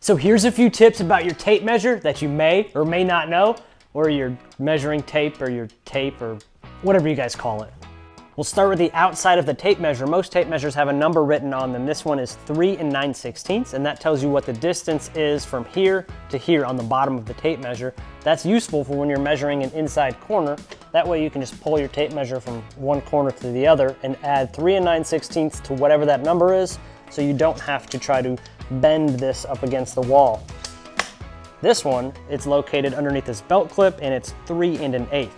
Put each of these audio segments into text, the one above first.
So here's a few tips about your tape measure that you may or may not know, or your measuring tape or your tape or whatever you guys call it. We'll start with the outside of the tape measure. Most tape measures have a number written on them. This one is 3 9/16, and that tells you what the distance is from here to here on the bottom of the tape measure. That's useful for when you're measuring an inside corner. That way you can just pull your tape measure from one corner to the other and add 3 9/16 to whatever that number is, so you don't have to try to bend this up against the wall. This one, it's located underneath this belt clip, and it's 3 1/8.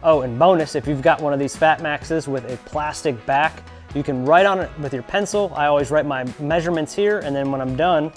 Oh, and bonus, if you've got one of these Fat Maxes with a plastic back, you can write on it with your pencil. I always write my measurements here, and then when I'm done,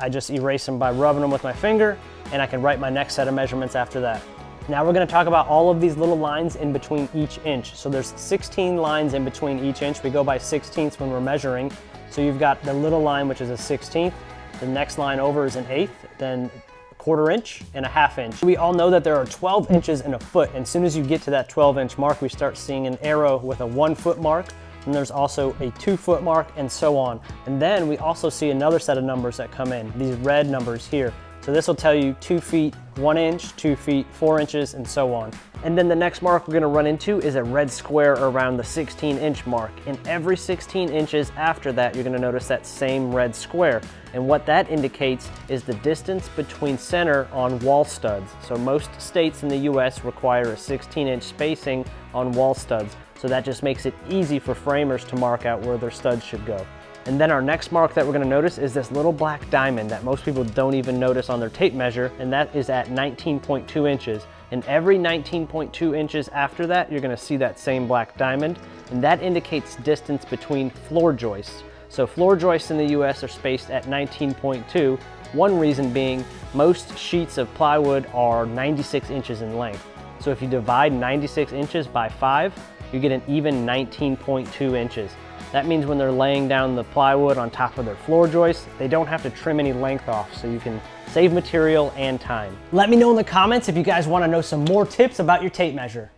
I just erase them by rubbing them with my finger, and I can write my next set of measurements after that. Now we're gonna talk about all of these little lines in between each inch. So there's 16 lines in between each inch. We go by 16ths when we're measuring. So you've got the little line, which is a 16th. The next line over is an 1/8, then 1/4 inch and a 1/2 inch. We all know that there are 12 inches in a foot, and as soon as you get to that 12-inch mark, we start seeing an arrow with a 1 foot mark, and there's also a 2 foot mark, and so on. And then we also see another set of numbers that come in, these red numbers here. So this will tell you 2 feet, 1 inch, 2 feet, 4 inches, and so on. And then the next mark we're gonna run into is a red square around the 16-inch mark. And every 16 inches after that, you're gonna notice that same red square. And what that indicates is the distance between center on wall studs. So most states in the US require a 16-inch spacing on wall studs. So that just makes it easy for framers to mark out where their studs should go. And then our next mark that we're gonna notice is this little black diamond that most people don't even notice on their tape measure, and that is at 19.2 inches. And every 19.2 inches after that, you're gonna see that same black diamond, and that indicates distance between floor joists. So floor joists in the US are spaced at 19.2, one reason being most sheets of plywood are 96 inches in length. So if you divide 96 inches by 5, you get an even 19.2 inches. That means when they're laying down the plywood on top of their floor joists, they don't have to trim any length off, so you can save material and time. Let me know in the comments if you guys want to know some more tips about your tape measure.